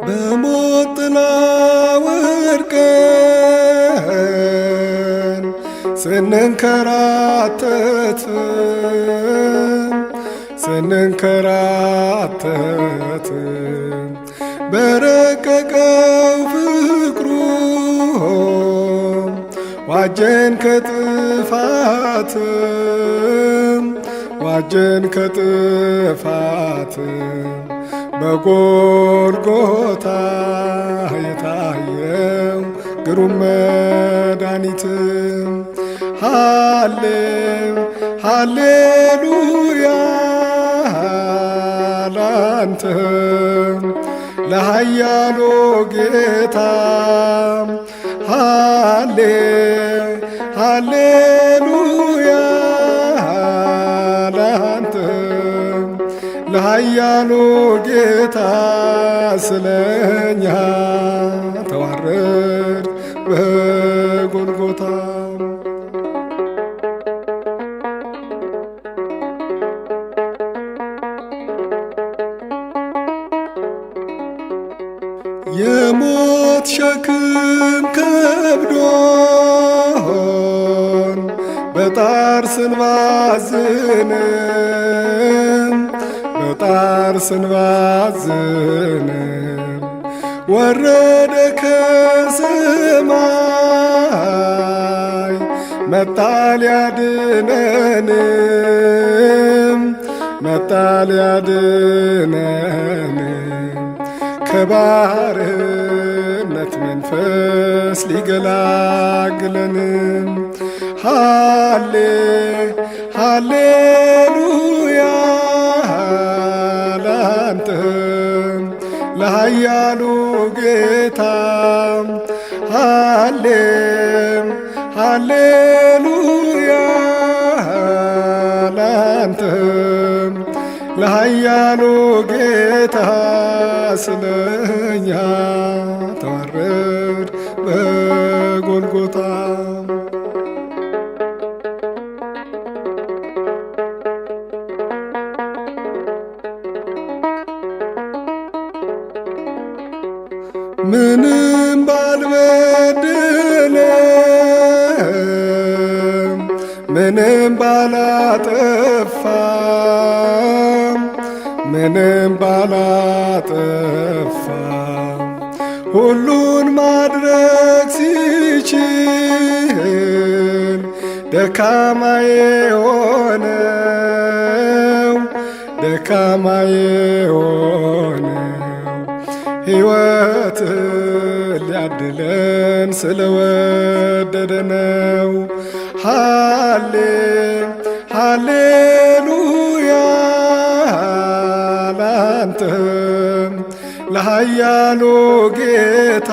በሞት ጥላ ወድቀን ስንንከራተት በረቀቀው ፍቅሩ ዋጀን ከጥፋት በጎልጎታ የታየው ግሩም መድኃኒት ሃሌሉያ ላንተ ለኃያሉ ጌታ ሃሌሉያ ላንተ ለኃያሉ ጌታ ስለኛ ተዋረድ በጎልጎታ የሞት ሸክም ከብዶን በጣር ስንባዝን ወረደ ከሰማይ መጣ ሊያድነን ከባርነት መንፈስ ሊገላግለን ሃሌሉያ ላንተ ለኃያሉ ጌታ ሃሌሉያ ላንተ ለኃያሉ ጌታ ስለኛ ተዋረድ በጎልጎታ ምንም ባልበደለም ምንም ባላጠፋ ሁሉን ማድረግ ሲችል ደካማዬ ሆነው ሕይወት ሊያድለን ስለወደደ ነው። ሃሌሉያ ላንተ ለኃያሉ ጌታ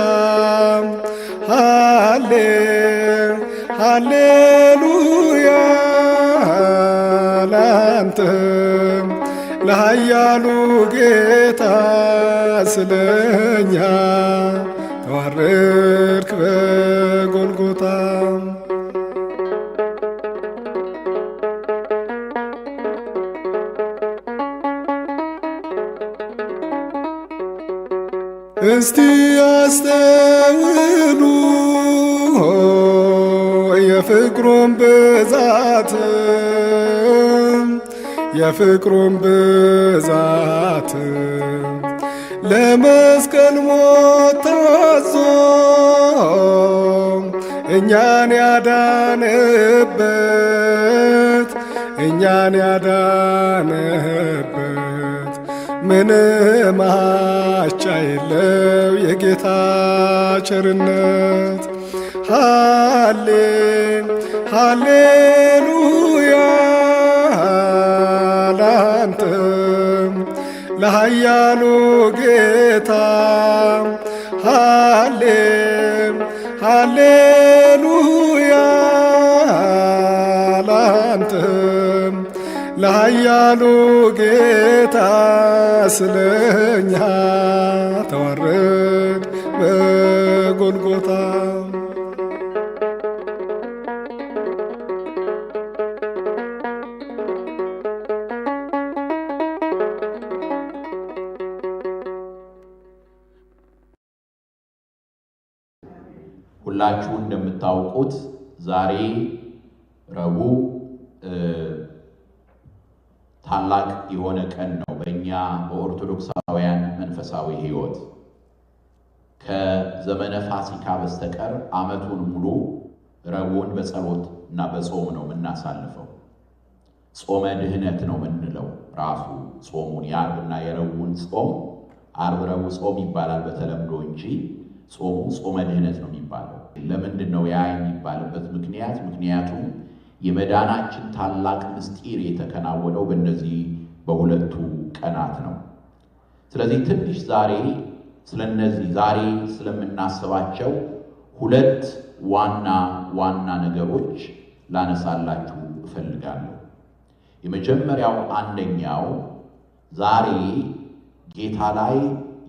ሃሌሉያ ላንተ ለኃያሉ ጌታ ስለኛ ተዋረድክ በጎልጎታ እስቲ አስተውሉ የፍቅሩን ብዛት ለመስቀል ሞት ታዞ እኛን ያዳነበት ምንም አቻ የለው የጌታ ቸርነት። ሃሌሉያ ላንተ ለኃያሉ ጌታ ሃሌሉያ ላንተ ለኃያሉ ጌታ ስለኛ ተዋረድ በጎልጎታ ሁላችሁ እንደምታውቁት ዛሬ ረቡዕ ታላቅ የሆነ ቀን ነው በእኛ በኦርቶዶክሳውያን መንፈሳዊ ሕይወት። ከዘመነ ፋሲካ በስተቀር ዓመቱን ሙሉ ረቡዕን በጸሎት እና በጾም ነው የምናሳልፈው። ጾመ ድህነት ነው የምንለው ራሱ ጾሙን የዓርብና የረቡዕን ጾም ዓርብ ረቡዕ ጾም ይባላል በተለምዶ እንጂ ጾሙ ጾመ ድህነት ነው የሚባለው። ለምንድን ነው ያ የሚባልበት ምክንያት? ምክንያቱም የመዳናችን ታላቅ ምስጢር የተከናወነው በእነዚህ በሁለቱ ቀናት ነው። ስለዚህ ትንሽ ዛሬ ስለነዚህ ዛሬ ስለምናስባቸው ሁለት ዋና ዋና ነገሮች ላነሳላችሁ እፈልጋለሁ። የመጀመሪያው አንደኛው ዛሬ ጌታ ላይ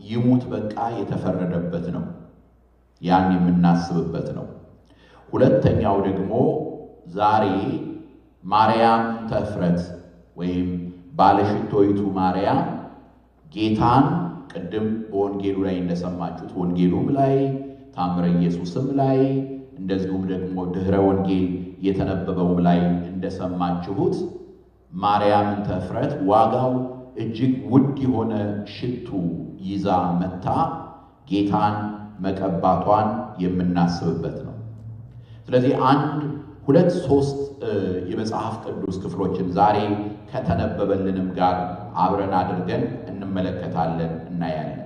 ይሙት በቃ የተፈረደበት ነው፣ ያን የምናስብበት ነው። ሁለተኛው ደግሞ ዛሬ ማርያም ተፍረት ወይም ባለሽቶይቱ ማርያም ጌታን ቅድም በወንጌሉ ላይ እንደሰማችሁት ወንጌሉም ላይ ታምረ ኢየሱስም ላይ እንደዚሁም ደግሞ ድህረ ወንጌል የተነበበውም ላይ እንደሰማችሁት ማርያም ተፍረት ዋጋው እጅግ ውድ የሆነ ሽቱ ይዛ መታ ጌታን መቀባቷን የምናስብበት ነው። ስለዚህ ሁለት ሶስት የመጽሐፍ ቅዱስ ክፍሎችን ዛሬ ከተነበበልንም ጋር አብረን አድርገን እንመለከታለን፣ እናያለን።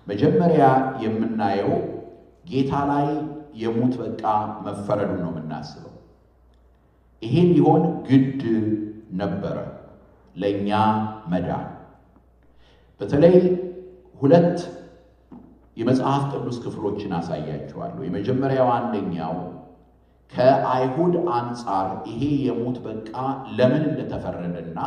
መጀመሪያ የምናየው ጌታ ላይ የሙት በቃ መፈረዱ ነው የምናስበው። ይሄ ሊሆን ግድ ነበረ ለእኛ መዳን። በተለይ ሁለት የመጽሐፍ ቅዱስ ክፍሎችን አሳያችኋለሁ። የመጀመሪያው አንደኛው ከአይሁድ አንጻር ይሄ የሙት በቃ ለምን እንደተፈረደና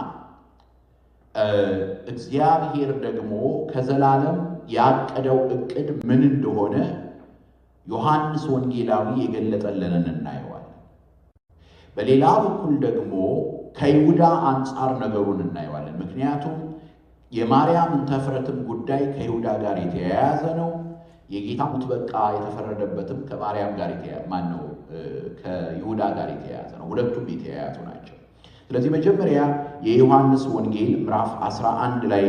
እግዚአብሔር ደግሞ ከዘላለም ያቀደው ዕቅድ ምን እንደሆነ ዮሐንስ ወንጌላዊ የገለጠልንን እናየዋለን። በሌላ በኩል ደግሞ ከይሁዳ አንጻር ነገሩን እናየዋለን። ምክንያቱም የማርያምን ተፍረትም ጉዳይ ከይሁዳ ጋር የተያያዘ ነው። የጌታ ሙት በቃ የተፈረደበትም ከማርያም ጋር ከይሁዳ ጋር የተያያዘ ነው። ሁለቱም የተያያዙ ናቸው። ስለዚህ መጀመሪያ የዮሐንስ ወንጌል ምዕራፍ 11 ላይ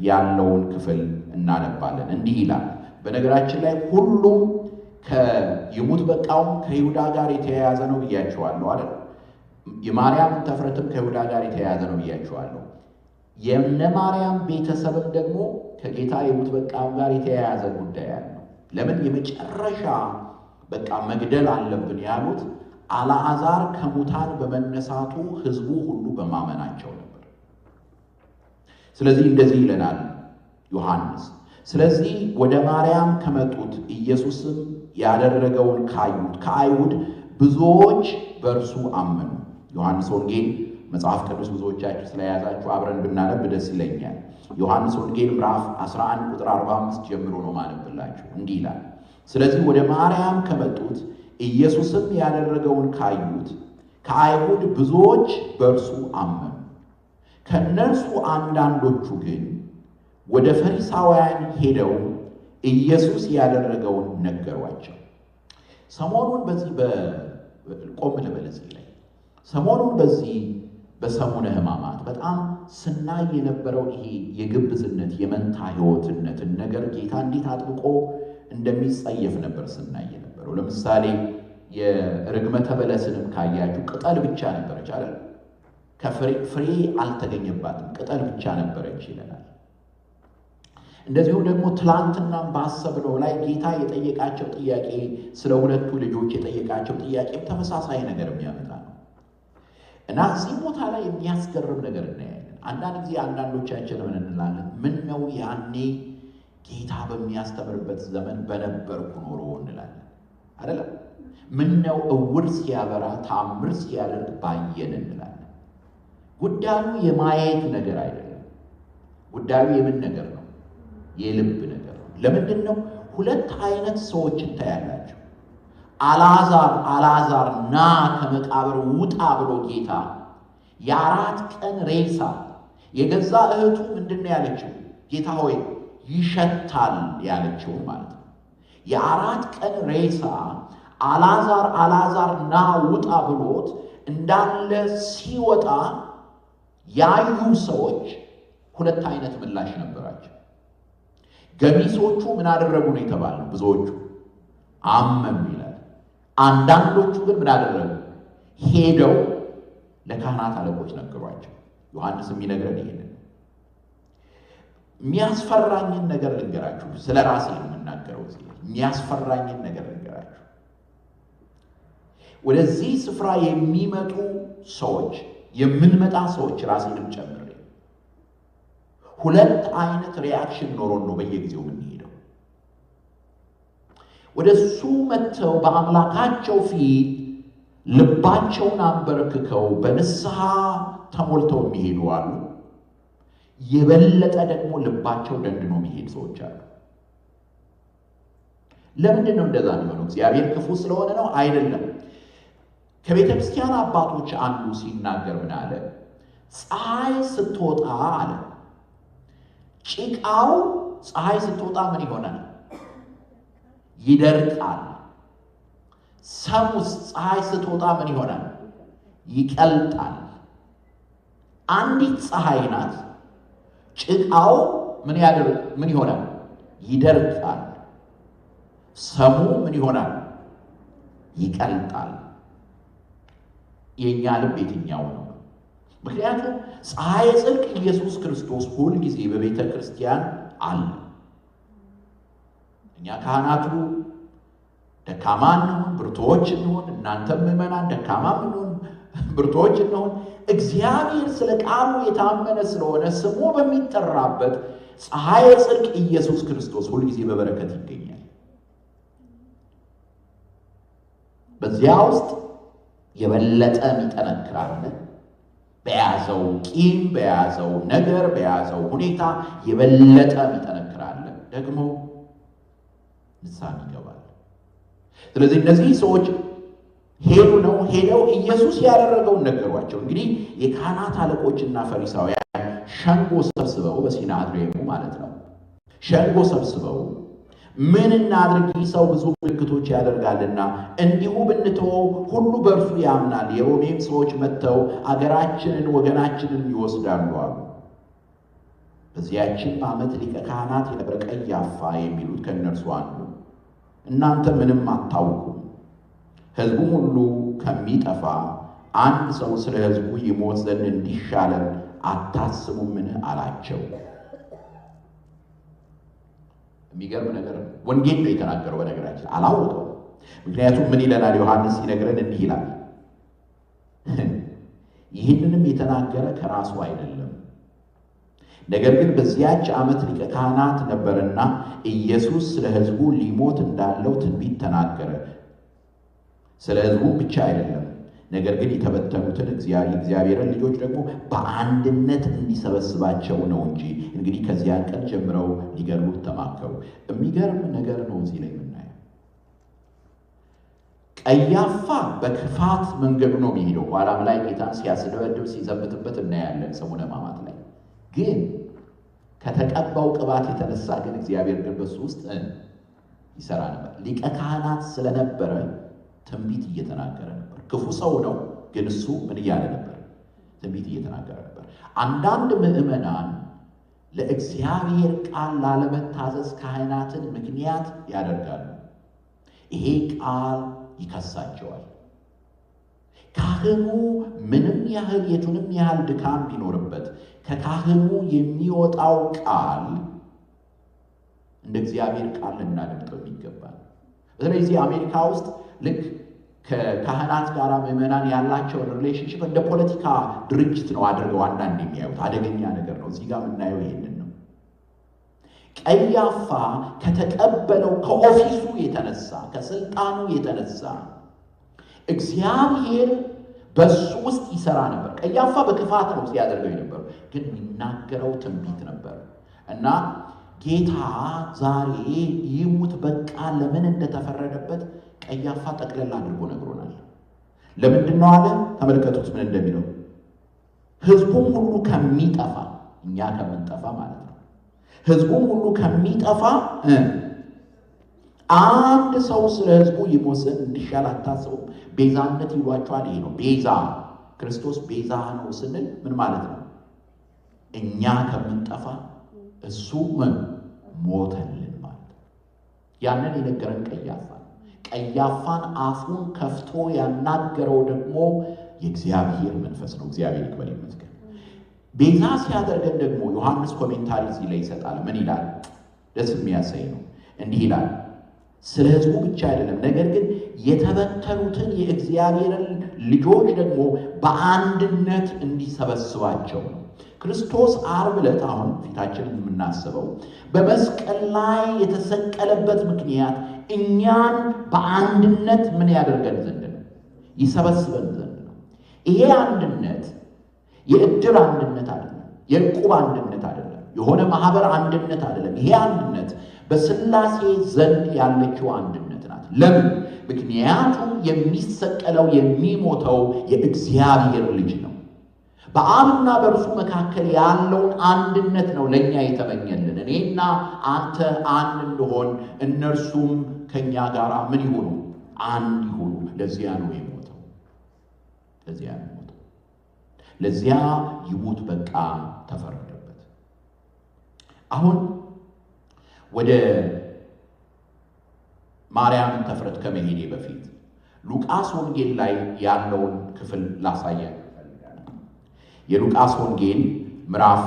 ያለውን ክፍል እናነባለን። እንዲህ ይላል። በነገራችን ላይ ሁሉም የሙት በቃውም ከይሁዳ ጋር የተያያዘ ነው ብያቸዋለሁ አይደል? የማርያምን ተፍረትም ከይሁዳ ጋር የተያያዘ ነው ብያቸዋለሁ። የእነ ማርያም ቤተሰብም ደግሞ ከጌታ የሙት በቃም ጋር የተያያዘ ጉዳይ አለ። ለምን? የመጨረሻ በቃ መግደል አለብን ያሉት አልዓዛር ከሙታን በመነሳቱ ሕዝቡ ሁሉ በማመናቸው ነበር። ስለዚህ እንደዚህ ይለናል ዮሐንስ። ስለዚህ ወደ ማርያም ከመጡት ኢየሱስም ያደረገውን ካዩት ከአይሁድ ብዙዎች በእርሱ አመኑ። ዮሐንስ ወንጌል መጽሐፍ ቅዱስ ብዙዎቻችሁ ስለያዛችሁ አብረን ብናነብ ደስ ይለኛል። ዮሐንስ ወንጌል ምዕራፍ 11 ቁጥር 45 ጀምሮ ነው ማነብላችሁ። እንዲህ ይላል። ስለዚህ ወደ ማርያም ከመጡት ኢየሱስም ያደረገውን ካዩት ከአይሁድ ብዙዎች በእርሱ አመኑ። ከእነርሱ አንዳንዶቹ ግን ወደ ፈሪሳውያን ሄደው ኢየሱስ ያደረገውን ነገሯቸው። ሰሞኑን ቆም ልበል እዚህ ላይ ሰሞኑን በዚህ በሰሙነ ሕማማት በጣም ስናይ የነበረው ይሄ የግብዝነት የመንታ ሕይወትነትን ነገር ጌታ እንዴት አጥብቆ እንደሚጸየፍ ነበር ስናይ የነበረው። ለምሳሌ የርግመተ በለስንም ካያችሁ ቅጠል ብቻ ነበረች አይደል? ፍሬ አልተገኘባትም፣ ቅጠል ብቻ ነበረች ይለናል። እንደዚሁም ደግሞ ትላንትናም ባሰብነው ላይ ጌታ የጠየቃቸው ጥያቄ ስለ ሁለቱ ልጆች የጠየቃቸው ጥያቄም ተመሳሳይ ነገር የሚያመጣ ነው እና እዚህ ቦታ ላይ የሚያስገርም ነገር እናያለን። አንዳንድ ጊዜ አንዳንዶቻችን ምን እንላለን? ምን ነው ያኔ ጌታ በሚያስተምርበት ዘመን በነበርኩ ኖሮ እንላለን አይደለም? ምን ነው እውር ሲያበራ ታምር ሲያደርግ ባየን እንላለን። ጉዳዩ የማየት ነገር አይደለም። ጉዳዩ የምን ነገር ነው? የልብ ነገር ነው። ለምንድን ነው? ሁለት አይነት ሰዎችን ታያላችሁ። አልዓዛር ና ከመቃብር ውጣ ብሎ ጌታ የ4 ቀን ሬሳ የገዛ እህቱ ምንድን ነው ያለችው? ጌታ ሆይ ይሸታል ያለችው ማለት ነው። የ4 ቀን ሬሳ አልዓዛር ና ውጣ ብሎት እንዳለ ሲወጣ ያዩ ሰዎች ሁለት አይነት ምላሽ ነበራቸው። ገሚሶቹ ምን አደረጉ ነው የተባለው? ብዙዎቹ አመኑ ይላል። አንዳንዶቹ ግን ምን አደረጉ? ሄደው ለካህናት አለቆች ነገሯቸው። ዮሐንስ የሚነግረን ይሄንን። የሚያስፈራኝን ነገር ልንገራችሁ። ስለ ራሴ ነው የምናገረው። የሚያስፈራኝን ነገር ልንገራችሁ። ወደዚህ ስፍራ የሚመጡ ሰዎች፣ የምንመጣ ሰዎች ራሴንም ጨምሬ ሁለት አይነት ሪአክሽን ኖሮን ነው በየጊዜው የምንሄደው። ወደሱ መጥተው በአምላካቸው ፊት ልባቸውን አንበርክከው በንስሐ ተሞልተው የሚሄዱ አሉ። የበለጠ ደግሞ ልባቸው ደንድኖ የሚሄድ ሰዎች አሉ። ለምንድን ነው እንደዛ የሚሆነው? እግዚአብሔር ክፉ ስለሆነ ነው? አይደለም። ከቤተ ክርስቲያን አባቶች አንዱ ሲናገር ምን አለ? ፀሐይ ስትወጣ አለ፣ ጭቃው ፀሐይ ስትወጣ ምን ይሆናል? ይደርቃል። ሰሙስ ፀሐይ ስትወጣ ምን ይሆናል? ይቀልጣል። አንዲት ፀሐይ ናት። ጭቃው ምን ይሆናል? ይደርቃል። ሰሙ ምን ይሆናል? ይቀልጣል። የኛ ልብ የትኛው ነው? ምክንያቱም ፀሐይ ጽድቅ ኢየሱስ ክርስቶስ ሁል ጊዜ በቤተ ክርስቲያን አለ። እኛ ካህናቱ ደካማ እንሆን ብርቶች እንሆን፣ እናንተም ምዕመናን ደካማ እንሆን ብርቶች እንሆን፣ እግዚአብሔር ስለ ቃሉ የታመነ ስለሆነ ስሙ በሚጠራበት ፀሐይ ጽድቅ ኢየሱስ ክርስቶስ ሁል ጊዜ በበረከት ይገኛል። በዚያ ውስጥ የበለጠ ይጠነክራል። በያዘው ቂም፣ በያዘው ነገር፣ በያዘው ሁኔታ የበለጠ ይጠነክራል። ደግሞ ንስሐ ይገባል። ስለዚህ እነዚህ ሰዎች ሄደው ኢየሱስ ያደረገውን ነገሯቸው። እንግዲህ የካህናት አለቆችና ፈሪሳውያን ሸንጎ ሰብስበው በሲናድሬሙ ማለት ነው ሸንጎ ሰብስበው ምን እናድርግ? ሰው ብዙ ምልክቶች ያደርጋልና እንዲሁ ብንተወው ሁሉ በእርሱ ያምናል። የሮሜም ሰዎች መጥተው አገራችንን ወገናችንን ይወስዳሉ አሉ። በዚያችም ዓመት ሊቀ ካህናት የነበረ ቀያፋ የሚሉት ከእነርሱ አንዱ እናንተ ምንም አታውቁም፣ ሕዝቡም ሁሉ ከሚጠፋ አንድ ሰው ስለ ሕዝቡ ይሞት ዘንድ እንዲሻለን አታስቡምን አላቸው። የሚገርም ነገር ነው። ወንጌል ነው የተናገረው። በነገራችን አላወቀው። ምክንያቱም ምን ይለናል ዮሐንስ ሲነግረን እንዲህ ይላል፣ ይህንንም የተናገረ ከራሱ አይደለም፣ ነገር ግን በዚያች ዓመት ሊቀ ካህናት ነበርና ኢየሱስ ስለ ሕዝቡ ሊሞት እንዳለው ትንቢት ተናገረ። ስለ ሕዝቡ ብቻ አይደለም፣ ነገር ግን የተበተኑትን የእግዚአብሔርን ልጆች ደግሞ በአንድነት እንዲሰበስባቸው ነው እንጂ። እንግዲህ ከዚያን ቀን ጀምረው ሊገድሉት ተማከሩ። የሚገርም ነገር ነው እዚህ ላይ የምናየው። ቀያፋ በክፋት መንገዱ ነው የሚሄደው። ኋላም ላይ ጌታን ሲያስደበድብ ሲዘብትበት እናያለን ሰሙነ ሕማማት ላይ። ግን ከተቀባው ቅባት የተነሳ ግን እግዚአብሔር ግን በሱ ውስጥ ይሰራ ነበር። ሊቀ ካህናት ስለነበረ ትንቢት እየተናገረ ነበር። ክፉ ሰው ነው፣ ግን እሱ ምን እያለ ነበር? ትንቢት እየተናገረ ነበር። አንዳንድ ምዕመናን ለእግዚአብሔር ቃል ላለመታዘዝ ካህናትን ምክንያት ያደርጋሉ። ይሄ ቃል ይከሳቸዋል። ካህኑ ምንም ያህል የቱንም ያህል ድካም ቢኖርበት ከካህኑ የሚወጣው ቃል እንደ እግዚአብሔር ቃል ልናደምጠው ይገባል። በተለይ አሜሪካ ውስጥ ልክ ከካህናት ጋር ምዕመናን ያላቸውን ሪሌሽንሽፕ እንደ ፖለቲካ ድርጅት ነው አድርገው አንዳንድ የሚያዩት። አደገኛ ነገር ነው። እዚህ ጋር የምናየው ይሄንን ነው። ቀያፋ ከተቀበለው ከኦፊሱ የተነሳ ከስልጣኑ የተነሳ እግዚአብሔር በሱ ውስጥ ይሰራ ነበር። ቀያፋ በክፋት ነው ሲያደርገው የነበረው፣ ግን የሚናገረው ትንቢት ነበር እና ጌታ ዛሬ ይሙት በቃ ለምን እንደተፈረደበት ቀያፋ ጠቅለል አድርጎ ነግሮናል። ለምንድን ነው አለ? ተመልከቱት ምን እንደሚለው። ሕዝቡም ሁሉ ከሚጠፋ እኛ ከምንጠፋ ማለት ነው። ሕዝቡም ሁሉ ከሚጠፋ አንድ ሰው ስለ ሕዝቡ ይሞት ዘንድ እንዲሻል አታስቡም? ቤዛነት ይሏቸዋል። ይሄ ነው ቤዛ። ክርስቶስ ቤዛ ነው ስንል ምን ማለት ነው? እኛ ከምንጠፋ እሱ ሞተልን ማለት። ያንን የነገረን ቀያፋን አፉን ከፍቶ ያናገረው ደግሞ የእግዚአብሔር መንፈስ ነው። እግዚአብሔር ይክበር ይመስገን። ቤዛ ሲያደርገን ደግሞ ዮሐንስ ኮሜንታሪ እዚህ ላይ ይሰጣል። ምን ይላል? ደስ የሚያሰኝ ነው። እንዲህ ይላል፣ ስለ ሕዝቡ ብቻ አይደለም፣ ነገር ግን የተበተኑትን የእግዚአብሔርን ልጆች ደግሞ በአንድነት እንዲሰበስባቸው ነው። ክርስቶስ ዓርብ ዕለት አሁን ፊታችንን የምናስበው በመስቀል ላይ የተሰቀለበት ምክንያት እኛን በአንድነት ምን ያደርገን ዘንድ ነው? ይሰበስበን ዘንድ ነው። ይሄ አንድነት የእድር አንድነት አይደለም፣ የዕቁብ አንድነት አይደለም፣ የሆነ ማህበር አንድነት አይደለም። ይሄ አንድነት በሥላሴ ዘንድ ያለችው አንድነት ናት። ለምን? ምክንያቱም የሚሰቀለው የሚሞተው የእግዚአብሔር ልጅ ነው። በአብና በእርሱ መካከል ያለውን አንድነት ነው ለእኛ የተመኘልን። እኔና አንተ አንድ እንደሆን እነርሱም ከእኛ ጋር ምን ይሆኑ? አንድ ይሆኑ። ለዚያ ነው የሞተው። ለዚያ ይሞት በቃ ተፈረደበት። አሁን ወደ ማርያምን ተፍረት ከመሄዴ በፊት ሉቃስ ወንጌል ላይ ያለውን ክፍል ላሳያችሁ እፈልጋለሁ። የሉቃስ ወንጌል ምዕራፍ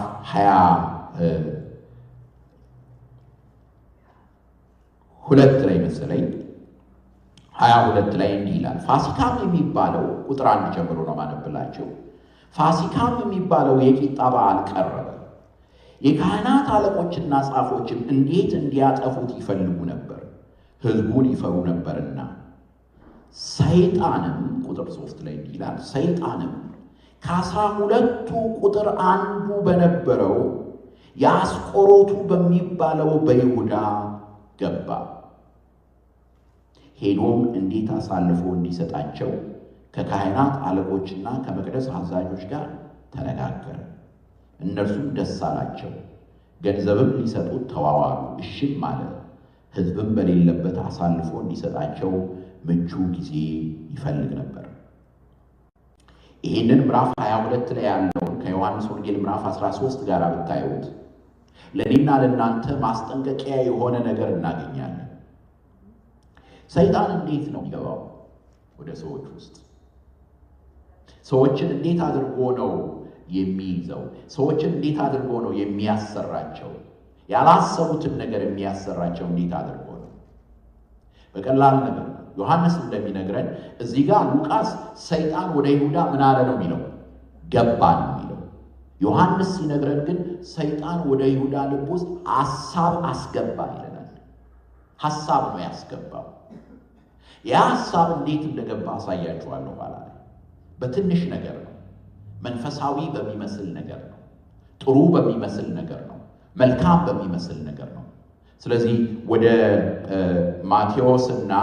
22 ላይ መሰለኝ 22 ላይ እንዲህ ይላል። ፋሲካም የሚባለው ቁጥር 1 ጀምሮ ነው ማነብላችሁ። ፋሲካም የሚባለው የቂጣ በዓል ቀረበ። የካህናት አለቆችና ጻፎችም እንዴት እንዲያጠፉት ይፈልጉ ነበር፣ ሕዝቡን ይፈሩ ነበርና። ሰይጣንም ቁጥር 3 ላይ ይላል፣ ሰይጣንም ከ12ቱ ቁጥር አንዱ በነበረው የአስቆሮቱ በሚባለው በይሁዳ ገባ። ሄዶም እንዴት አሳልፎ እንዲሰጣቸው ከካህናት አለቆችና ከመቅደስ አዛዦች ጋር ተነጋገረ። እነርሱም ደስ አላቸው፣ ገንዘብም ሊሰጡት ተዋዋሉ። እሺም አለ። ሕዝብም በሌለበት አሳልፎ እንዲሰጣቸው ምቹ ጊዜ ይፈልግ ነበር። ይህንን ምዕራፍ 22 ላይ ያለውን ከዮሐንስ ወንጌል ምዕራፍ 13 ጋር ብታዩት ለእኔና ለእናንተ ማስጠንቀቂያ የሆነ ነገር እናገኛለን። ሰይጣን እንዴት ነው የሚገባው ወደ ሰዎች ውስጥ? ሰዎችን እንዴት አድርጎ ነው የሚይዘው? ሰዎችን እንዴት አድርጎ ነው የሚያሰራቸው? ያላሰቡትን ነገር የሚያሰራቸው እንዴት አድርጎ ነው? በቀላል ነገር ነው። ዮሐንስ እንደሚነግረን እዚህ ጋር ሉቃስ ሰይጣን ወደ ይሁዳ ምን አለ ነው የሚለው? ገባ ነው የሚለው። ዮሐንስ ሲነግረን ግን ሰይጣን ወደ ይሁዳ ልብ ውስጥ ሐሳብ አስገባ ይለናል። ሐሳብ ነው ያስገባው። ያ ሐሳብ እንዴት እንደገባ አሳያችኋለሁ ኋላ ላይ። በትንሽ ነገር ነው። መንፈሳዊ በሚመስል ነገር ነው። ጥሩ በሚመስል ነገር ነው። መልካም በሚመስል ነገር ነው። ስለዚህ ወደ ማቴዎስና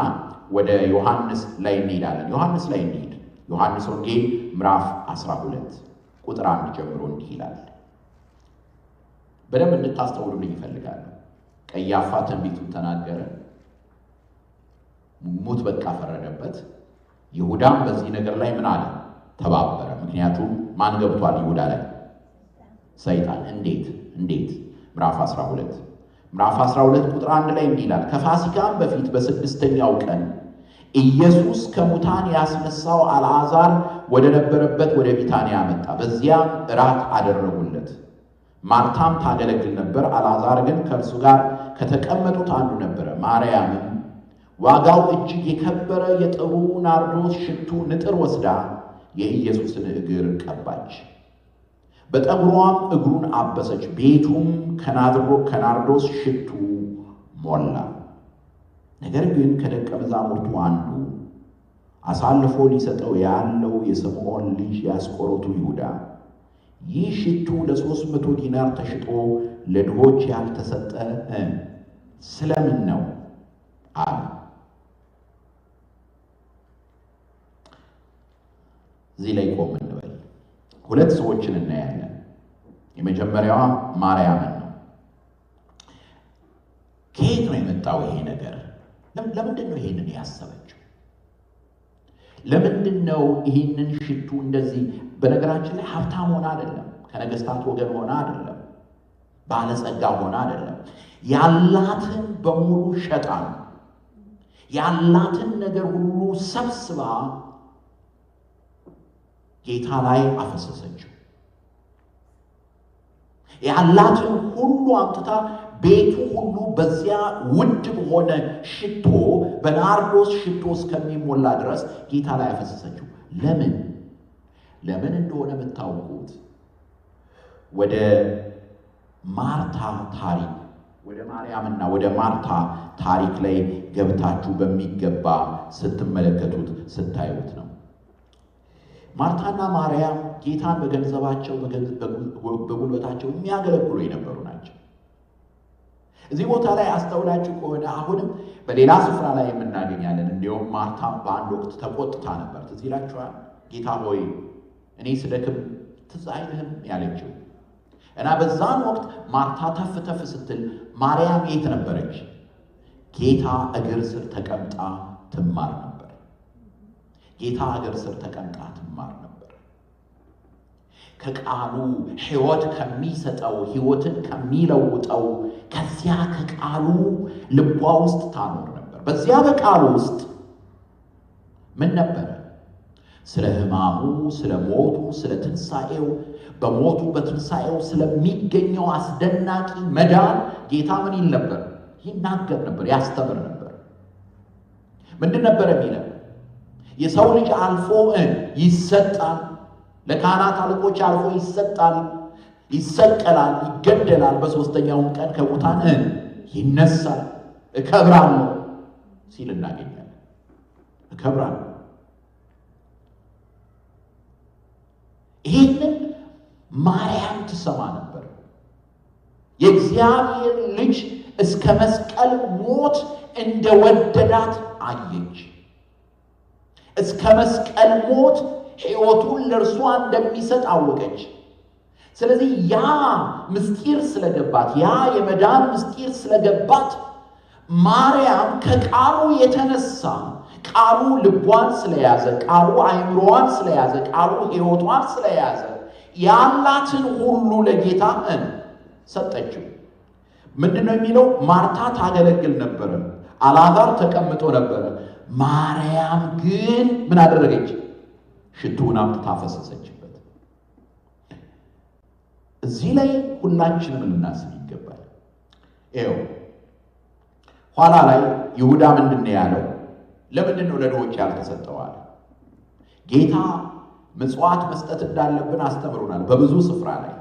ወደ ዮሐንስ ላይ እንሄዳለን። ዮሐንስ ላይ እንሄድ። ዮሐንስ ወንጌል ምዕራፍ 12 ቁጥር 1 ጀምሮ እንዲህ ይላል። በደንብ እንድታስተውሉልኝ ይፈልጋለሁ። ቀያፋ ትንቢቱን ተናገረ። ሞት በቃ ፈረደበት። ይሁዳም በዚህ ነገር ላይ ምን አለ? ተባበረ። ምክንያቱም ማን ገብቷል ይሁዳ ላይ? ሰይጣን። እንዴት? ምዕራፍ 12 ቁጥር 1 ላይ እንዲህ ይላል። ከፋሲካም በፊት በ6ኛው ቀን ኢየሱስ ከሙታን ያስነሳው አልዓዛር ወደ ነበረበት ወደ ቢታንያ መጣ። በዚያም እራት አደረጉለት። ማርታም ታገለግል ነበር፣ አልዓዛር ግን ከእርሱ ጋር ከተቀመጡት አንዱ ነበረ። ማርያምም ዋጋው እጅግ የከበረ የጥሩ ናርዶስ ሽቱ ንጥር ወስዳ የኢየሱስን እግር ቀባች፣ በጠጉሯም እግሩን አበሰች። ቤቱም ከናርዶስ ሽቱ ሞላ። ነገር ግን ከደቀ መዛሙርቱ አንዱ አሳልፎ ሊሰጠው ያለው የስምዖን ልጅ የአስቆሮቱ ይሁዳ ይህ ሽቱ ለ300 ዲናር ተሽጦ ለድሆች ያልተሰጠ ስለምን ነው አለ። እዚህ ላይ ቆም እንበል። ሁለት ሰዎችን እናያለን። የመጀመሪያዋ ማርያምን ነው። ከየት ነው የመጣው ይሄ ነገር? ለምንድን ነው ይሄንን ያሰበችው? ለምንድን ነው ይሄንን ሽቱ እንደዚህ? በነገራችን ላይ ሀብታም ሆና አይደለም፣ ከነገስታት ወገን ሆና አይደለም፣ ባለጸጋ ሆና አይደለም። ያላትን በሙሉ ሸጣ ያላትን ነገር ሁሉ ሰብስባ ጌታ ላይ አፈሰሰችው። ያላትን ሁሉ አምጥታ ቤቱ ሁሉ በዚያ ውድ በሆነ ሽቶ በናርዶስ ሽቶ እስከሚሞላ ድረስ ጌታ ላይ አፈሰሰችው። ለምን እንደሆነ የምታውቁት ወደ ማርታ ታሪክ ወደ ማርያምና ወደ ማርታ ታሪክ ላይ ገብታችሁ በሚገባ ስትመለከቱት ስታዩት ነው። ማርታና ማርያም ጌታን በገንዘባቸው በጉልበታቸው የሚያገለግሉ የነበሩ ናቸው። እዚህ ቦታ ላይ አስተውላችሁ ከሆነ አሁንም በሌላ ስፍራ ላይ የምናገኛለን። እንዲሁም ማርታ በአንድ ወቅት ተቆጥታ ነበር። ትዝ ይላችኋል። ጌታ ሆይ እኔ ስደክም ትዝ አይልህም ያለችው እና በዛን ወቅት ማርታ ተፍ ስትል ማርያም የት ነበረች? ጌታ እግር ስር ተቀምጣ ትማር ነበር። ጌታ እግር ስር ተቀምጣ ትማር ነበር። ከቃሉ ሕይወት ከሚሰጠው ሕይወትን ከሚለውጠው ከዚያ ከቃሉ ልቧ ውስጥ ታኖር ነበር። በዚያ በቃሉ ውስጥ ምን ነበረ? ስለ ሕማሙ፣ ስለ ሞቱ፣ ስለ ትንሣኤው፣ በሞቱ በትንሣኤው ስለሚገኘው አስደናቂ መዳን ጌታ ምን ይል ነበር? ይናገር ነበር፣ ያስተምር ነበር። ምንድን ነበር የሚለው? የሰው ልጅ አልፎ ይሰጣል፣ ለካህናት አለቆች አልፎ ይሰጣል፣ ይሰቀላል፣ ይገደላል፣ በሦስተኛውም ቀን ከሙታን ይነሳል፣ እከብራለሁ ሲል እናገኛለን። እከብራለሁ። ይህንን ማርያም ትሰማ ነበር። የእግዚአብሔር ልጅ እስከ መስቀል ሞት እንደወደዳት አየች። እስከ መስቀል ሞት ሕይወቱን ለእርሷ እንደሚሰጥ አወቀች። ስለዚህ ያ ምስጢር ስለገባት፣ ያ የመዳን ምስጢር ስለገባት ማርያም ከቃሉ የተነሳ ቃሉ ልቧን ስለያዘ፣ ቃሉ አይምሮዋን ስለያዘ፣ ቃሉ ሕይወቷን ስለያዘ ያላትን ሁሉ ለጌታ ሰጠችው። ምንድነው የሚለው? ማርታ ታገለግል ነበረ፣ አልዓዛር ተቀምጦ ነበረ። ማርያም ግን ምን አደረገች? ሽቱውን አምጥታ ፈሰሰችበት። እዚህ ላይ ሁላችንም ልናስብ ይገባል። ይኸው ኋላ ላይ ይሁዳ ምንድነው ያለው? ለምንድን ነው ለድሆች ያልተሰጠዋል? ጌታ ምጽዋት መስጠት እንዳለብን አስተምሮናል በብዙ ስፍራ ላይ።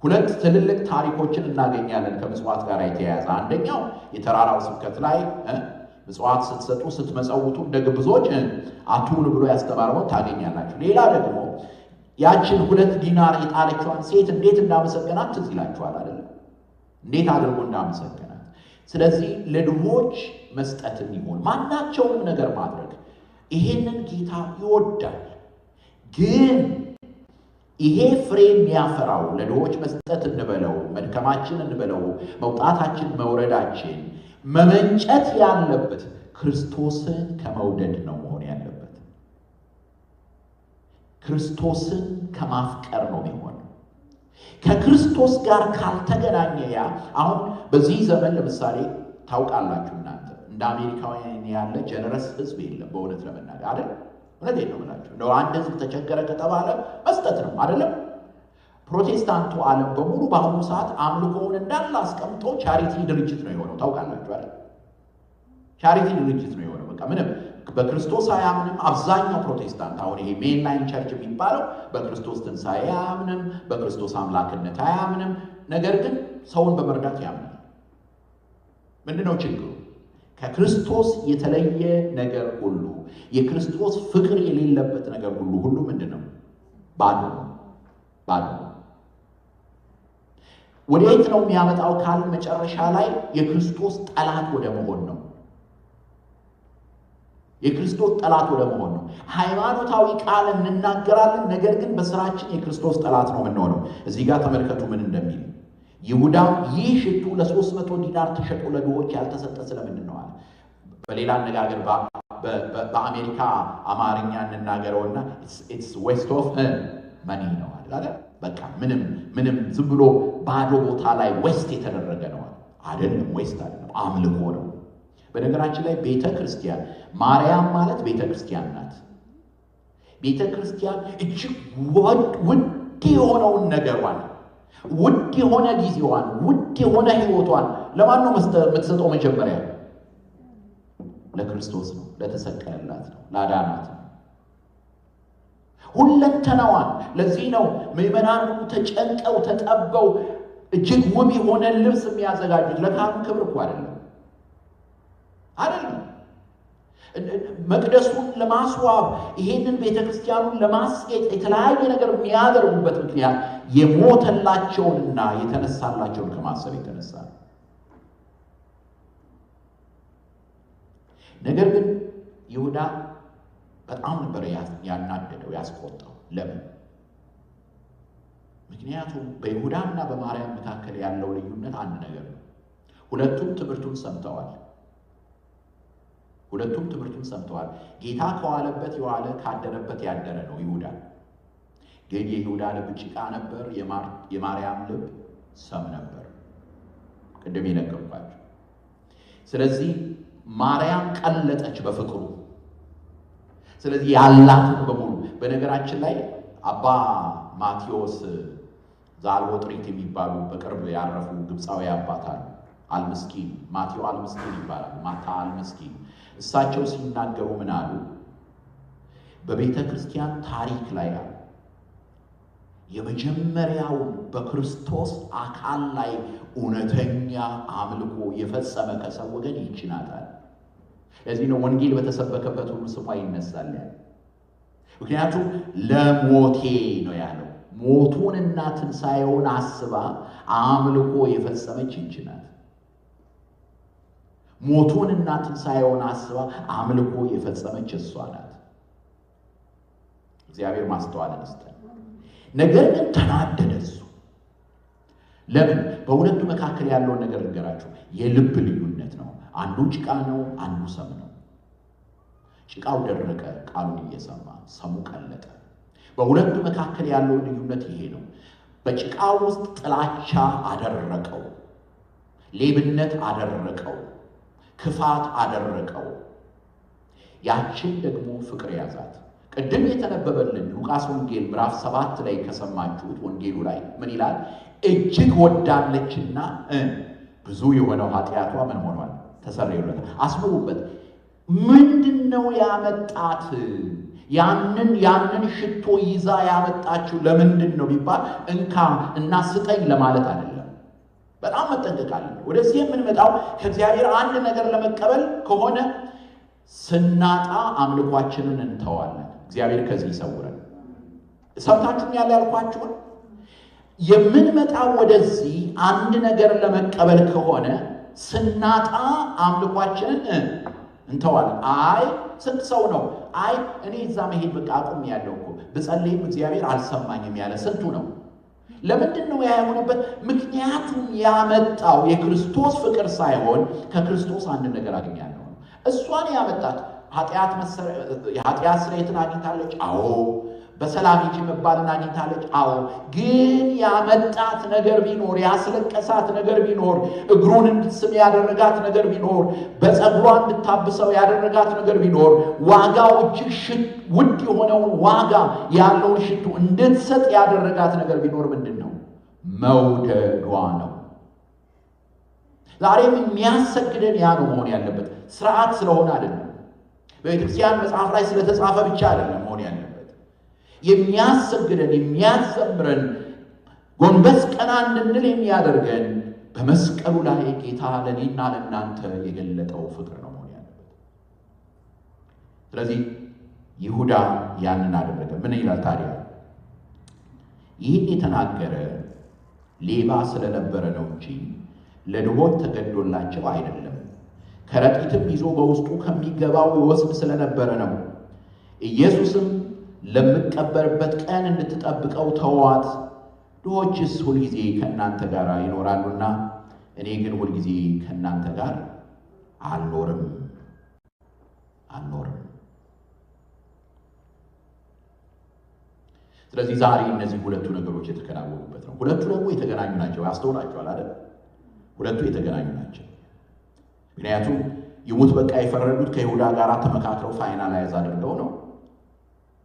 ሁለት ትልልቅ ታሪኮችን እናገኛለን ከምጽዋት ጋር የተያያዘ። አንደኛው የተራራው ስብከት ላይ ምጽዋት ስትሰጡ ስትመጸውቱ እንደ ግብዞች አትሁኑ ብሎ ያስተማረውን ታገኛላችሁ። ሌላ ደግሞ ያችን 2 ዲናር የጣለችዋን ሴት እንዴት እንዳመሰገናት ትዝ ይላችኋል አይደል? እንዴት አድርጎ እንዳመሰገናት። ስለዚህ ለድሆች መስጠትን ይሆን ማናቸውንም ነገር ማድረግ ይሄንን ጌታ ይወዳል። ግን ይሄ ፍሬ የሚያፈራው ለድሆች መስጠት እንበለው፣ መድከማችን እንበለው፣ መውጣታችን መውረዳችን መመንጨት ያለበት ክርስቶስን ከመውደድ ነው መሆን ያለበት። ክርስቶስን ከማፍቀር ነው የሚሆነው። ከክርስቶስ ጋር ካልተገናኘ ያ አሁን በዚህ ዘመን ለምሳሌ ታውቃላችሁ እናንተ እንደ አሜሪካውያን ያለ ጀነረስ ህዝብ የለም። በእውነት ለመናገር አይደል? እውነቴን ነው የምላችሁ። እንደው አንድ ህዝብ ተቸገረ ከተባለ መስጠት ነው አይደለም? ፕሮቴስታንቱ ዓለም በሙሉ በአሁኑ ሰዓት አምልኮውን እንዳለ አስቀምጦ ቻሪቲ ድርጅት ነው የሆነው። ታውቃላችሁ አይደል? ቻሪቲ ድርጅት ነው የሆነው። በቃ ምንም በክርስቶስ አያምንም። አብዛኛው ፕሮቴስታንት አሁን ይሄ ሜንላይን ቸርች የሚባለው በክርስቶስ ትንሣኤ አያምንም፣ በክርስቶስ አምላክነት አያምንም። ነገር ግን ሰውን በመርዳት ያምናል። ምንድነው ችግሩ? ከክርስቶስ የተለየ ነገር ሁሉ፣ የክርስቶስ ፍቅር የሌለበት ነገር ሁሉ ምንድነው? ባዶ ነው። ባዶ ነው። ወዴት ነው የሚያመጣው ካል መጨረሻ ላይ የክርስቶስ ጠላት ወደ መሆን ነው። የክርስቶስ ጠላት ወደ መሆን ነው። ሃይማኖታዊ ቃል እንናገራለን፣ ነገር ግን በስራችን የክርስቶስ ጠላት ነው የምንሆነው። እዚህ ጋር ተመልከቱ ምን እንደሚል። ይሁዳ ይህ ሽቱ ለ300 ዲናር ተሸጦ ለድሆች ያልተሰጠ ስለምንድን ነው አለ። በሌላ አነጋገር በአሜሪካ አማርኛ እንናገረውና it's waste of money ነው አይደል? በቃ ምንም ዝም ብሎ ባዶ ቦታ ላይ ዌስት የተደረገ ነው አይደለም። ዌስት አይደለም፣ አምልኮ ነው። በነገራችን ላይ ቤተክርስቲያን ማርያም ማለት ቤተክርስቲያን ናት። ቤተክርስቲያን እጅግ ውድ የሆነውን ነገሯን፣ ውድ የሆነ ጊዜዋን፣ ውድ የሆነ ህይወቷን ለማን ነው የምትሰጠው? መጀመሪያ ለክርስቶስ ነው፣ ለተሰቀለላት ነው፣ ላዳናት ነው ሁለንተናዋን። ለዚህ ነው ምዕመናን ሁሉ ተጨንቀው ተጠበው እጅግ ውብ የሆነ ልብስ የሚያዘጋጁት። ለካህኑ ክብር እኮ አይደለም። መቅደሱን ለማስዋብ ይሄንን ቤተክርስቲያኑን ለማስጌጥ የተለያየ ነገር የሚያደርጉበት ምክንያት የሞተላቸውንና የተነሳላቸውን ከማሰብ የተነሳ ነው። ነገር ግን ይሁዳ በጣም ነበር ያናደደው ያስቆጣው። ለምን? ምክንያቱም በይሁዳና በማርያም መካከል ያለው ልዩነት አንድ ነገር ነው። ሁለቱም ትምህርቱን ሰምተዋል። ጌታ ከዋለበት የዋለ ካደረበት ያደረ ነው ይሁዳ። ግን የይሁዳ ልብ ጭቃ ነበር፣ የማርያም ልብ ሰም ነበር። ቅድም የነገርኳችሁ። ስለዚህ ማርያም ቀለጠች በፍቅሩ። ስለዚህ ያላትን በሙሉ በነገራችን ላይ አባ ማቴዎስ ዘአልቦጥሪት የሚባሉ በቅርብ ያረፉ ግብፃዊ አባት አሉ። አልምስኪን ማቴዎ አልምስኪን ይባላል። ማታ አልምስኪን እሳቸው ሲናገሩ ምን አሉ? በቤተ ክርስቲያን ታሪክ ላይ የመጀመሪያውን በክርስቶስ አካል ላይ እውነተኛ አምልኮ የፈጸመ ከሰው ወገን ይችናታል። ለዚህ ነው ወንጌል በተሰበከበት ሁሉ ስሟ ይነሳል ያለ። ምክንያቱም ለሞቴ ነው ያለው። ሞቱንና ትንሣኤውን አስባ አምልኮ የፈጸመች ይችናት። ሞቱንና ትንሣኤውን አስባ አምልኮ የፈጸመች እሷ ናት። እግዚአብሔር ማስተዋልን ይስጠን። ነገር ግን ተናደደ እሱ። ለምን? በሁለቱ መካከል ያለውን ነገር ልንገራችሁ። የልብ ልዩነት ነው። አንዱ ጭቃ ነው፣ አንዱ ሰም ነው። ጭቃው ደረቀ ቃሉን እየሰማ፣ ሰሙ ቀለጠ። በሁለቱ መካከል ያለው ልዩነት ይሄ ነው። በጭቃው ውስጥ ጥላቻ አደረቀው፣ ሌብነት አደረቀው፣ ክፋት አደረቀው። ያችን ደግሞ ፍቅር ያዛት። ቅድም የተነበበልን ሉቃስ ወንጌል ምዕራፍ 7 ላይ ከሰማችሁት ወንጌሉ ላይ ምን ይላል? እጅግ ወዳለችና ብዙ የሆነው ኃጢአቷ ምን ሆኗል? ተሰረየላታል። አስቡበት። ምንድነው ያመጣት? ያንን ሽቶ ይዛ ያመጣችው ለምንድን ነው ቢባል እንካ እና ስጠኝ ለማለት አይደለም። በጣም መጠንቀቅ አለብን። ወደዚህ የምንመጣው ከእግዚአብሔር አንድ ነገር ለመቀበል ከሆነ ስናጣ አምልኳችንን እንተዋለን። እግዚአብሔር ከዚህ ይሰውረን። ሰምታችሁም ያልኳችሁን የምንመጣው ወደዚህ አንድ ነገር ለመቀበል ከሆነ ስናጣ አምልኳችንን እንተዋለን። አይ ስንት ሰው ነው አይ እኔ እዛ መሄድ በቃ አቁም ያለው እኮ በጸለይም እግዚአብሔር አልሰማኝም ያለ ስንቱ ነው? ለምንድን ነው ያ የሆነበት? ምክንያቱም ያመጣው የክርስቶስ ፍቅር ሳይሆን ከክርስቶስ አንድ ነገር አገኛለሁ። እሷን ያመጣት የኃጢአት ስርየትን አግኝታለች። አዎ። በሰላም ሂጂ መባልን አግኝታለች። አዎ። ግን ያመጣት ነገር ቢኖር፣ ያስለቀሳት ነገር ቢኖር፣ እግሩን እንድትስም ያደረጋት ነገር ቢኖር፣ በፀጉሯ እንድታብሰው ያደረጋት ነገር ቢኖር፣ ዋጋው እጅግ ውድ የሆነውን ዋጋ ያለውን ሽቱ እንድትሰጥ ያደረጋት ነገር ቢኖር ምንድን ነው? መውደዷ ነው። ዛሬም የሚያሰግደን ያ ነው መሆን ያለበት። ስርዓት ስለሆነ አይደለም። በቤተክርስቲያን መጽሐፍ ላይ ስለተጻፈ ብቻ አይደለም መሆን ያለበት። የሚያሰግደን የሚያዘምረን ጎንበስ ቀና እንድንል የሚያደርገን በመስቀሉ ላይ ጌታ ለኔና ለእናንተ የገለጠው ፍቅር ነው መሆን ያለበት። ስለዚህ ይሁዳ ያንን አደረገ። ምን ይላል ታዲያ? ይህን የተናገረ ሌባ ስለነበረ ነው እንጂ ለድሆች ተገዶላቸው አይደለም። ከረጢትም ይዞ በውስጡ ከሚገባው ይወስድ ስለነበረ ነው። ኢየሱስም ለምቀበርበት ቀን እንድትጠብቀው ተዋት። ድሆችስ ሁልጊዜ ከእናንተ ጋር ይኖራሉና እኔ ግን ሁልጊዜ ከእናንተ ጋር አልኖርም አንኖርም። ስለዚህ ዛሬ እነዚህ ሁለቱ ነገሮች የተከናወኑበት ነው። ሁለቱ ደግሞ የተገናኙ ናቸው። ያስተውላችኋል አይደል? ሁለቱ የተገናኙ ናቸው። ምክንያቱም ይሙት በቃ የፈረዱት ከይሁዳ ጋር ተመካክረው ፋይናላይዝ አድርገው ነው።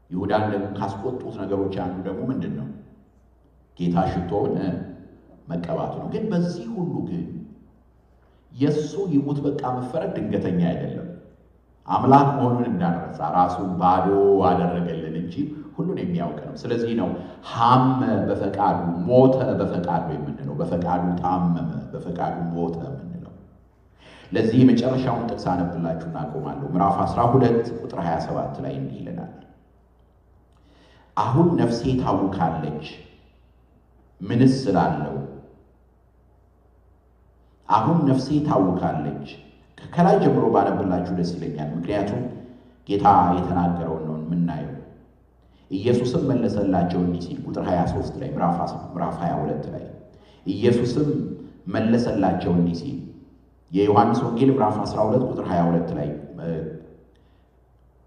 ይሁዳን ደግሞ ካስቆጡት ነገሮች አንዱ ደግሞ ምንድን ነው? ጌታ ሽቶውን መቀባቱ ነው። ግን በዚህ ሁሉ ግን የእሱ ይሙት በቃ መፈረድ ድንገተኛ አይደለም። አምላክ መሆኑን እንዳንረሳ ራሱን ባዶ አደረገልን እንጂ ሁሉን የሚያውቅ ነው። ስለዚህ ነው ሐመ በፈቃዱ ሞተ በፈቃዱ የምንለው፣ በፈቃዱ ታመመ በፈቃዱ ሞተ የምንለው። ለዚህ የመጨረሻውን ጥቅስ አነብላችሁ እናቆማለሁ። ምዕራፍ 12 ቁጥር 27 ላይ እንዲህ ይለናል፣ አሁን ነፍሴ ታውካለች ምንስ ስላለው፣ አሁን ነፍሴ ታውካለች። ከላይ ጀምሮ ባነብላችሁ ደስ ይለኛል፣ ምክንያቱም ጌታ የተናገረውን ነው የምናየው። ኢየሱስም መለሰላቸው እንዲህ ሲል ቁጥር 23 ላይ ምዕራፍ 22 ላይ ኢየሱስም መለሰላቸው እንዲህ ሲል፣ የዮሐንስ ወንጌል ምዕራፍ 12 ቁጥር 22 ላይ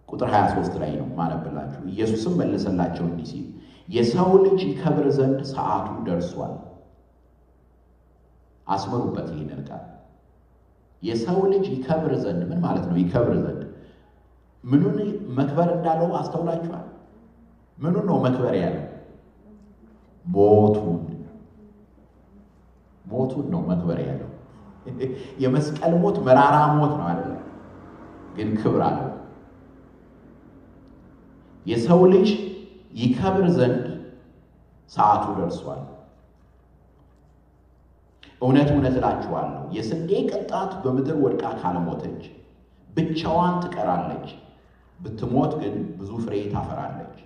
ቁጥር 23 ላይ ነው ማነብላችሁ። ኢየሱስም መለሰላቸው እንዲህ ሲል፣ የሰው ልጅ ይከብር ዘንድ ሰዓቱ ደርሷል። አስመሩበት ይህንን ቃል። የሰው ልጅ ይከብር ዘንድ ምን ማለት ነው? ይከብር ዘንድ ምኑን መክበር እንዳለው አስተውላችኋል? ምኑን ነው መክበር ያለው? ሞቱን ነው መክበር ያለው። የመስቀል ሞት መራራ ሞት ነው አይደል? ግን ክብር አለው። የሰው ልጅ ይከብር ዘንድ ሰዓቱ ደርሷል። እውነት እውነት እላችኋለሁ የስንዴ ቅንጣት በምድር ወድቃ ካልሞተች ብቻዋን ትቀራለች፣ ብትሞት ግን ብዙ ፍሬ ታፈራለች።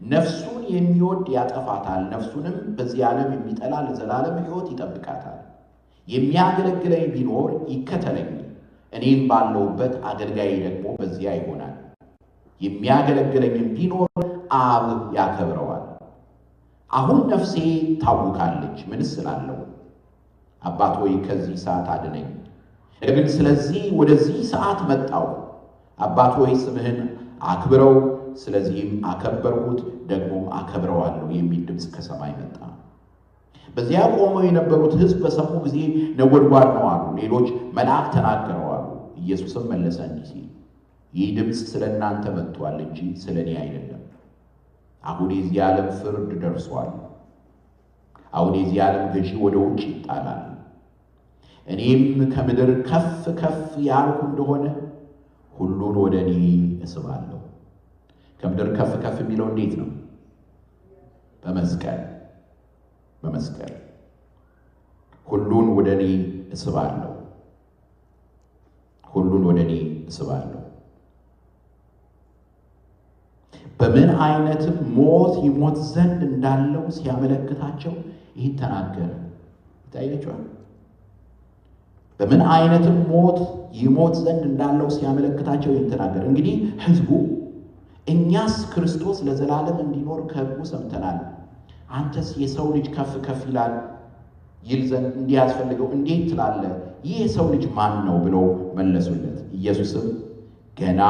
ነፍሱን የሚወድ ያጠፋታል፣ ነፍሱንም በዚህ ዓለም የሚጠላ ለዘላለም ሕይወት ይጠብቃታል። የሚያገለግለኝ ቢኖር ይከተለኝ፣ እኔም ባለሁበት አገልጋዬ ደግሞ በዚያ ይሆናል። የሚያገለግለኝም ቢኖር አብ ያከብረዋል። አሁን ነፍሴ ታውካለች ምንስ ስላለው፣ አባት ሆይ ከዚህ ሰዓት አድነኝ። ግን ስለዚህ ወደዚህ ሰዓት መጣው። አባት ሆይ ስምህን አክብረው፣ ስለዚህም አከበርኩት፣ ደግሞም አከብረዋለሁ የሚል ድምፅ ከሰማይ መጣ። በዚያ ቆመው የነበሩት ሕዝብ በሰሙ ጊዜ ነጎድጓድ ነው አሉ፣ ሌሎች መልአክ ተናገረው አሉ። ኢየሱስም መለሰ እንዲህ ሲል፣ ይህ ድምፅ ስለ እናንተ መጥቷል እንጂ ስለ እኔ አይደለም። አሁን የዚህ ዓለም ፍርድ ደርሷል። አሁን የዚህ ዓለም ገዢ ወደ ውጭ ይጣላል። እኔም ከምድር ከፍ ከፍ ያልኩ እንደሆነ ሁሉን ወደ እኔ እስባለሁ። ከምድር ከፍ ከፍ የሚለው እንዴት ነው? በመስቀል ሁሉን ወደ እኔ እስባለሁ። ሁሉን ወደ እኔ እስባለሁ። በምን አይነትም ሞት ይሞት ዘንድ እንዳለው ሲያመለክታቸው ይህ ተናገረ። ይታያችኋል። በምን አይነትም ሞት ይሞት ዘንድ እንዳለው ሲያመለክታቸው ይህ ተናገረ። እንግዲህ ሕዝቡ እኛስ ክርስቶስ ለዘላለም እንዲኖር ከሕጉ ሰምተናል፣ አንተስ የሰው ልጅ ከፍ ከፍ ይላል ይል ዘንድ እንዲያስፈልገው እንዴት ትላለህ? ይህ የሰው ልጅ ማን ነው ብለው መለሱለት። ኢየሱስም ገና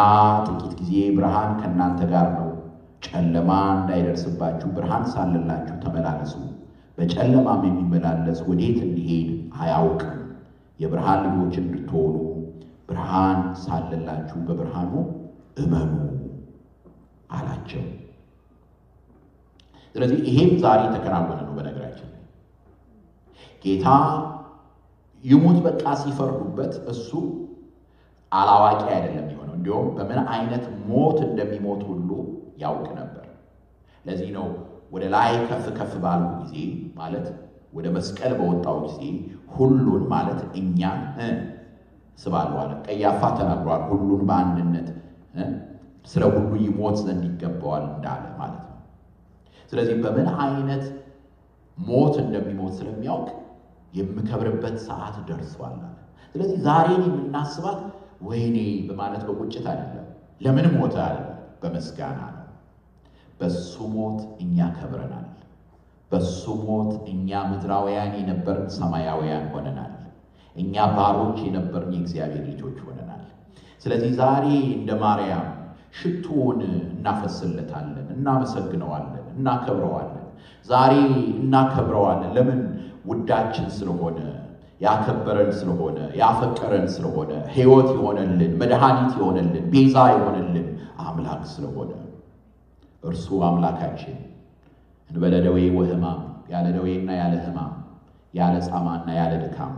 ጥቂት ጊዜ ብርሃን ከእናንተ ጋር ነው፣ ጨለማ እንዳይደርስባችሁ ብርሃን ሳለላችሁ ተመላለሱ። በጨለማም የሚመላለስ ወዴት እንዲሄድ አያውቅም። የብርሃን ልጆች እንድትሆኑ ብርሃን ሳለላችሁ በብርሃኑ እመኑ አላቸው። ስለዚህ ይሄም ዛሬ ተከናወነ ነው። በነገራችን ላይ ጌታ ይሙት በቃ ሲፈርዱበት እሱ አላዋቂ አይደለም የሆነው። እንዲሁም በምን አይነት ሞት እንደሚሞት ሁሉ ያውቅ ነበር። ለዚህ ነው ወደ ላይ ከፍ ከፍ ባልኩ ጊዜ ማለት ወደ መስቀል በወጣው ጊዜ ሁሉን ማለት እኛን ስባለሁ አለ። ቀያፋ ተናግሯል። ሁሉን በአንድነት ስለ ሁሉ ይሞት ዘንድ ይገባዋል እንዳለ ማለት ነው። ስለዚህ በምን አይነት ሞት እንደሚሞት ስለሚያውቅ የምከብርበት ሰዓት ደርሷል አለ። ስለዚህ ዛሬን የምናስባት ወይኔ በማለት በቁጭት አይደለም። ለምን ሞተ አለ? በመስጋና ነው። በሱ ሞት እኛ ከብረናል። በሱ ሞት እኛ ምድራውያን የነበርን ሰማያውያን ሆነናል። እኛ ባሮች የነበርን የእግዚአብሔር ልጆች ሆነናል። ስለዚህ ዛሬ እንደ ማርያም ሽቱውን እናፈስለታለን፣ እናመሰግነዋለን፣ እናከብረዋለን። ዛሬ እናከብረዋለን። ለምን? ውዳችን ስለሆነ፣ ያከበረን ስለሆነ፣ ያፈቀረን ስለሆነ፣ ሕይወት የሆነልን፣ መድኃኒት የሆነልን፣ ቤዛ የሆነልን አምላክ ስለሆነ እርሱ አምላካችን እንበለ ደዌ ወሕማም፣ ያለ ደዌና ያለ ሕማም፣ ያለ ጻማና ያለ ድካም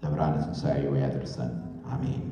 ለብርሃነ ትንሣኤው ያደርሰን። አሜን።